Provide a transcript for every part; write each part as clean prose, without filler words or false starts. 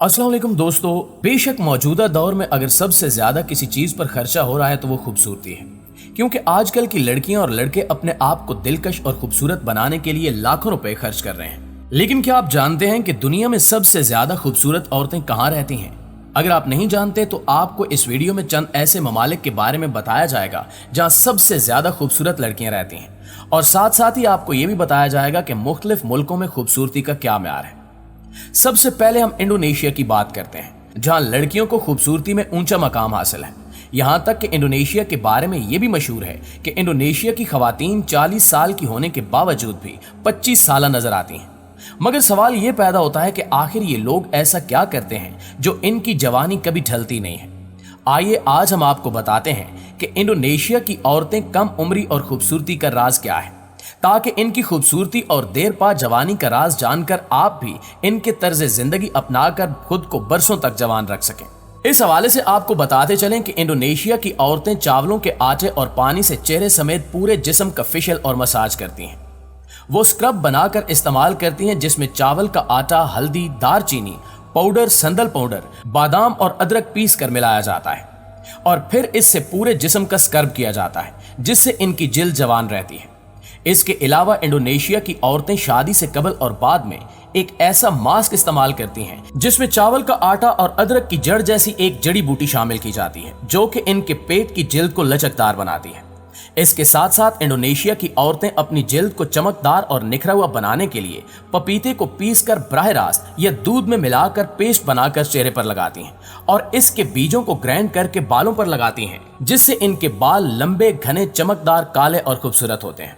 अस्सलाम वालेकुम दोस्तों, बेशक मौजूदा दौर में अगर सबसे ज्यादा किसी चीज पर खर्चा हो रहा है तो वो खूबसूरती है। क्योंकि आजकल की लड़कियां और लड़के अपने आप को दिलकश और खूबसूरत बनाने के लिए लाखों रुपए खर्च कर रहे हैं। लेकिन क्या आप जानते हैं कि दुनिया में सबसे ज्यादा खूबसूरत औरतें कहाँ रहती हैं? अगर आप नहीं जानते तो आपको इस वीडियो में चंद ऐसे ममालिक के बारे में बताया जाएगा जहाँ सबसे ज्यादा खूबसूरत लड़कियां रहती हैं, और साथ साथ ही आपको ये भी बताया जाएगा कि मुख्तलिफ मुल्कों में खूबसूरती का क्या म्यार है। सबसे पहले हम इंडोनेशिया की बात करते हैं, जहां लड़कियों को खूबसूरती में ऊंचा मकाम हासिल है। यहां तक कि इंडोनेशिया के बारे में यह भी मशहूर है कि इंडोनेशिया की खवातीन 40 साल की होने के बावजूद भी 25 साल नजर आती हैं। मगर सवाल यह पैदा होता है कि आखिर ये लोग ऐसा क्या करते हैं जो इनकी जवानी कभी ढलती नहीं है। आइए आज हम आपको बताते हैं कि इंडोनेशिया की औरतें कम उम्री और खूबसूरती का राज क्या है, ताकि इनकी खूबसूरती और देर पा जवानी का राज जानकर आप भी इनके तर्ज जिंदगी अपनाकर खुद को बरसों तक जवान रख सकें। इस हवाले से आपको बताते चलें कि इंडोनेशिया की औरतें चावलों के आटे और पानी से चेहरे समेत पूरे जिस्म का फेशियल और मसाज करती हैं। वो स्क्रब बनाकर इस्तेमाल करती हैं, जिसमें चावल का आटा, हल्दी, दारचीनी पाउडर, संदल पाउडर, बादाम और अदरक पीस कर मिलाया जाता है और फिर इससे पूरे जिस्म का स्क्रब किया जाता है, जिससे इनकी जिल्द जवान रहती है। इसके अलावा इंडोनेशिया की औरतें शादी से कबल और बाद में एक ऐसा मास्क इस्तेमाल करती हैं जिसमें चावल का आटा और अदरक की जड़ जैसी एक जड़ी बूटी शामिल की जाती है, जो कि इनके पेट की जिल्द को लचकदार बनाती है। इसके साथ साथ इंडोनेशिया की औरतें अपनी जिल्द को चमकदार और निखरा हुआ बनाने के लिए पपीते को पीसकर बराह रास्त या दूध में मिलाकर पेस्ट बनाकर चेहरे पर लगाती हैं और इसके बीजों को ग्राइंड करके बालों पर लगाती हैं, जिससे इनके बाल लंबे, घने, चमकदार, काले और खूबसूरत होते हैं।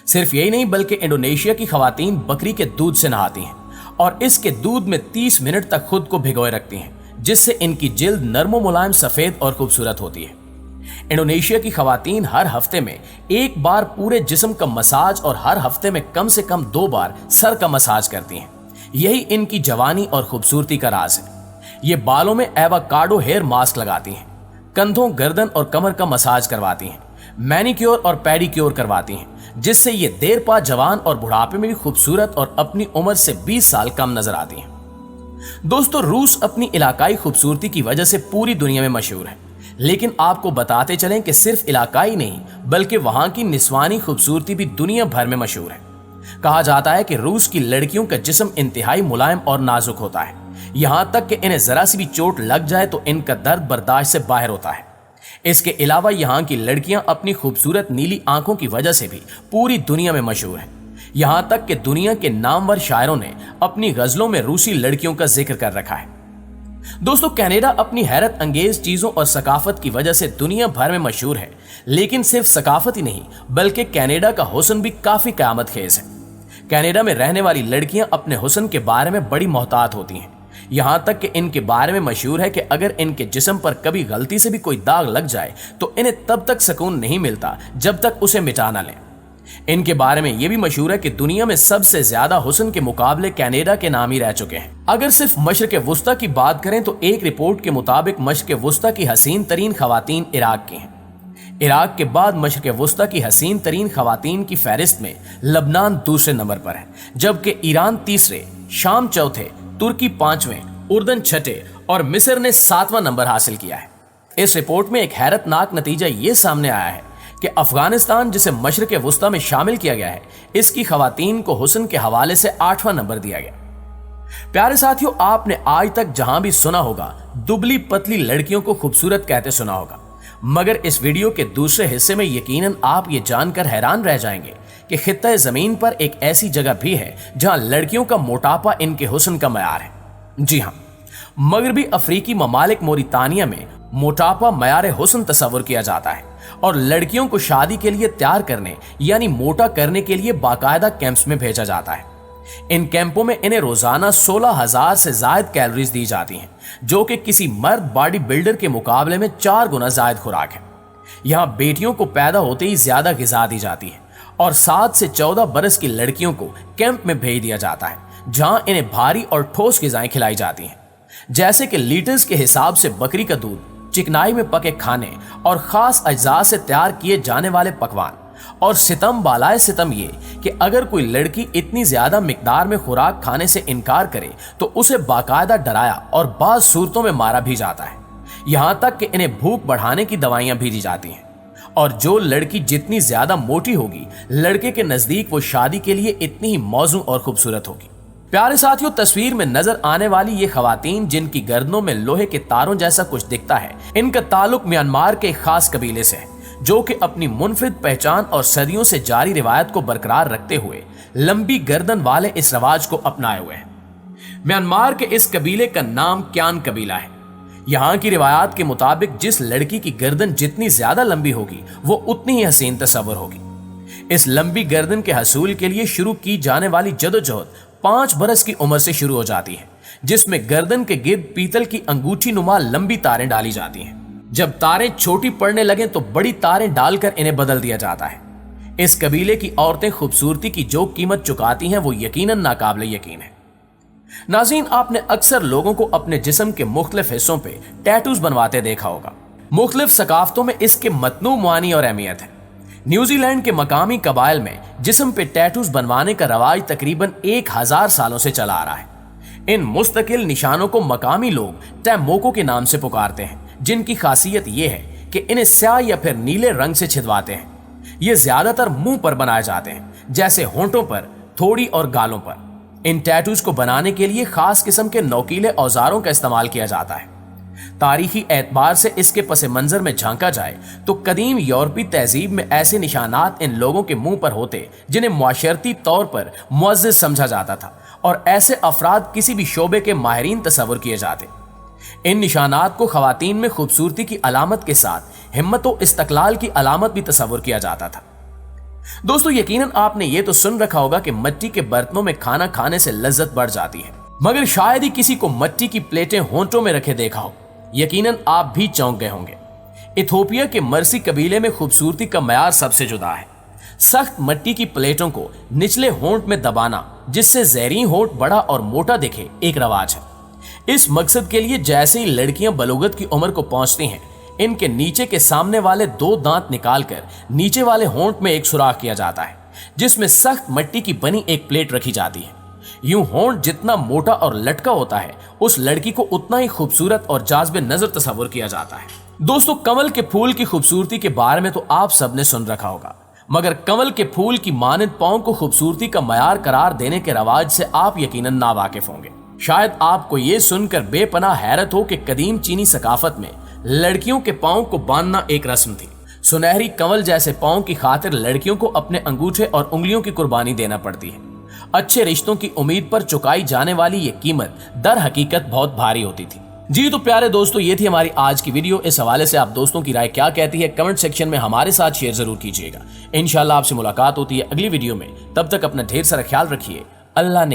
सिर्फ यही नहीं बल्कि इंडोनेशिया की खवातीन बकरी के दूध से नहाती हैं और इसके दूध में 30 मिनट तक खुद को भिगोए रखती हैं, जिससे इनकी जिल्द नरमो मुलायम, सफेद और खूबसूरत होती है। इंडोनेशिया की खवातीन हर हफ्ते में एक बार पूरे जिस्म का मसाज और हर हफ्ते में कम से कम 2 बार सर का मसाज करती हैं। यही इनकी जवानी और खूबसूरती का राज है। ये बालों में एवोकाडो हेयर मास्क लगाती हैं, कंधों, गर्दन और कमर का मसाज करवाती हैं, मैनिक्योर और पेडिक्योर करवाती हैं, जिससे ये देर पा जवान और बुढ़ापे में भी खूबसूरत और अपनी उम्र से 20 साल कम नजर आती हैं। दोस्तों, रूस अपनी इलाकाई खूबसूरती की वजह से पूरी दुनिया में मशहूर है, लेकिन आपको बताते चलें कि सिर्फ इलाकाई नहीं बल्कि वहां की निस्वानी खूबसूरती भी दुनिया भर में मशहूर है। कहा जाता है कि रूस की लड़कियों का जिस्म इंतहाई मुलायम और नाजुक होता है, यहां तक कि इन्हें जरा सी भी चोट लग जाए तो इनका दर्द बर्दाश्त से बाहर होता है। इसके अलावा यहाँ की लड़कियां अपनी खूबसूरत नीली आंखों की वजह से भी पूरी दुनिया में मशहूर हैं। यहाँ तक कि दुनिया के नामवर शायरों ने अपनी गजलों में रूसी लड़कियों का जिक्र कर रखा है। दोस्तों, कनाडा अपनी हैरत अंगेज चीजों और सकाफत की वजह से दुनिया भर में मशहूर है, लेकिन सिर्फ सकाफत ही नहीं बल्कि कनाडा का हुस्न भी काफी कयामत खेज है। कनाडा में रहने वाली लड़कियां अपने हुस्न के बारे में बड़ी मोहतात होती हैं। यहाँ तक कि इनके बारे में मशहूर है कि अगर इनके जिस्म पर कभी गलती से भी कोई दाग लग जाए तो इन्हें तब तक सुकून नहीं मिलता जब तक उसे मिटा ना लें। इनके बारे में यह भी मशहूर है कि दुनिया में सबसे ज्यादा हुस्न के मुकाबले कनाडा के नाम ही रह चुके हैं। अगर सिर्फ मशरक़ वुस्ता की बात करें तो एक रिपोर्ट के मुताबिक मशरक़ वुस्ता की हसीन तरीन खवातीन इराक की हैं। इराक के बाद मशरक़ वुस्ता की हसीन तरीन खवातीन की फहरिस्त में लबनान दूसरे नंबर पर है, जबकि ईरान तीसरे, शाम चौथे, तुर्की 5वें, उर्दन 6ठे और मिस्र ने 7वां नंबर हासिल किया है। इस रिपोर्ट में एक हैरतनाक नतीजा ये सामने आया है कि अफगानिस्तान, जिसे मशरक़ वुस्ता में शामिल किया गया है, इसकी खवातीन को हुस्न के हवाले से 8वां नंबर दिया गया। प्यारे साथियों, आपने आज तक जहां भी सुना होगा दुबली पतली लड़कियों को खूबसूरत कहते सुना होगा, मगर इस वीडियो के दूसरे हिस्से में यकीनन आप ये जानकर हैरान रह जाएंगे कि खित्ते जमीन पर एक ऐसी जगह भी है जहां लड़कियों का मोटापा इनके हुस्न का मयार है। जी हां, मगरबी अफ्रीकी ममालिक मोरितानिया में मोटापा मयार हुस्न तस्वुर किया जाता है और लड़कियों को शादी के लिए तैयार करने यानी मोटा करने के लिए बाकायदा कैंप्स में भेजा जाता है। इन कैंपों में इन्हें रोजाना 16,000 से ज्यादा कैलोरीज दी जाती हैं, जो कि किसी मर्द बॉडी बिल्डर के मुकाबले में 4 गुना ज्यादा खुराक है। यहाँ बेटियों को पैदा होते ही ज्यादा ग़िज़ा दी जाती है और 7 से 14 बरस की लड़कियों को कैंप में भेज दिया जाता है, जहां इन्हें भारी और ठोस ग़िज़ाएं खिलाई जाती हैं, जैसे कि लीटर्स के हिसाब से बकरी का दूध, चिकनाई में पके खाने और खास अज्जा से तैयार किए जाने वाले पकवान, اور सितम बालाए सितम ये कि अगर कोई लड़की इतनी ज्यादा मिकदार में खुराक खाने से इनकार करे तो उसे बाकायदा डराया और बाज सूरतों में मारा भी जाता है, यहां तक कि इन्हें भूख बढ़ाने की दवाइयां भी दी जाती हैं। और जो लड़की जितनी ज्यादा मोटी होगी, लड़के के नजदीक वो शादी के लिए इतनी ही मौजू और खूबसूरत होगी। प्यारे साथियों, तस्वीर में नजर आने वाली ये खवातीन जिनकी गर्दनों में लोहे के तारों जैसा कुछ दिखता है, इनका ताल्लुक म्यांमार के एक खास कबीले से है जो कि अपनी मुनफरिद पहचान और सदियों से जारी रिवायत को बरकरार रखते हुए लंबी गर्दन वाले इस रवाज को अपनाए हुए हैं। म्यांमार के इस कबीले का नाम क्यान कबीला है। यहाँ की रिवायात के मुताबिक जिस लड़की की गर्दन जितनी ज्यादा लंबी होगी वो उतनी ही हसीन तस्वर होगी। इस लंबी गर्दन के हसूल के लिए शुरू की जाने वाली जदोजहद 5 बरस की उम्र से शुरू हो जाती है, जिसमें गर्दन के गिर्द पीतल की अंगूठी नुमा लंबी तारें डाली जाती हैं। जब तारें छोटी पड़ने लगें तो बड़ी तारें डालकर इन्हें बदल दिया जाता है। इस कबीले की औरतें खूबसूरती की जो कीमत चुकाती हैं वो यकीनन नाकाबिले यकीन है। नाज़रीन, आपने अक्सर लोगों को अपने जिस्म के मुख्तलिफ हिस्सों पे टैटूज बनवाते देखा होगा। मुख्तलिफ सकाफतों में इसके मतनू मानी और अहमियत है। न्यूजीलैंड के मकामी कबाइल में जिस्म पे टैटूज बनवाने का रवाज तकरीबन 1000 सालों से चला आ रहा है। इन मुस्तकिल निशानों को मकामी लोग टैमोको के नाम से पुकारते हैं, जिनकी खासियत यह है कि इन्हें स्याह या फिर नीले रंग से छिदवाते हैं। ये ज्यादातर मुंह पर बनाए जाते हैं, जैसे होंठों पर, थोड़ी और गालों पर। इन टैटूज को बनाने के लिए खास किस्म के नोकीले औजारों का इस्तेमाल किया जाता है। तारीखी एतबार से इसके पस मंजर में झांका जाए तो कदीम यूरोपी तहजीब में ऐसे निशानात इन लोगों के मुंह पर होते जिन्हें मुआशरती तौर पर मुअज़्ज़ज़ समझा जाता था, और ऐसे अफराद किसी भी शोबे के माहिरीन तस्वर किए जाते। इन निशानात को खवातीन में खूबसूरती की अलामत के साथ हिम्मत और इस्तकलाल की अलामत भी तस्वर किया जाता था। दोस्तों, यकीनन आपने ये तो सुन रखा होगा कि मिट्टी के बर्तनों में खाना खाने से लज्जत बढ़ जाती है, मगर शायद ही किसी को मिट्टी की प्लेटें होंठों में रखे देखा हो। यकीनन आप भी चौंक गए होंगे। इथोपिया के मर्सी कबीले में खूबसूरती का मयार सबसे जुदा है। सख्त मिट्टी की प्लेटों को निचले होंठ में दबाना, जिससे ज़हरीन होंठ बड़ा और मोटा दिखे, एक रवाज है। इस मकसद के लिए जैसे ही लड़कियां बलूगत की उम्र को पहुंचती हैं, इनके नीचे के सामने वाले 2 दांत निकालकर नीचे वाले होंठ में एक सुराख किया जाता है, जिसमें सख्त मिट्टी की बनी एक प्लेट रखी जाती है। यूं होंठ जितना मोटा और लटका होता है, उस लड़की को उतना ही खूबसूरत और जाज़िब नजर तस्वर किया जाता है। दोस्तों, कमल के फूल की खूबसूरती के बारे में तो आप सबने सुन रखा होगा, मगर कमल के फूल की मानद पांव को खूबसूरती का मयार करार देने के रवाज से आप यकीनन नावाकिफ होंगे। शायद आपको ये सुनकर बेपनाह हैरत हो कि कदीम चीनी सकाफत में लड़कियों के पांव को बांधना एक रस्म थी। सुनहरी कमल जैसे पांव की खातिर लड़कियों को अपने अंगूठे और उंगलियों की कुर्बानी देना पड़ती है। अच्छे रिश्तों की उम्मीद पर चुकाई जाने वाली ये कीमत दर हकीकत बहुत भारी होती थी। जी तो प्यारे दोस्तों, ये थी हमारी आज की वीडियो। इस हवाले से आप दोस्तों की राय क्या कहती है, कमेंट सेक्शन में हमारे साथ शेयर जरूर कीजिएगा। इंशाल्लाह आपसे मुलाकात होती है अगली वीडियो में। तब तक अपना ढेर सारा ख्याल रखिए। अल्लाह ने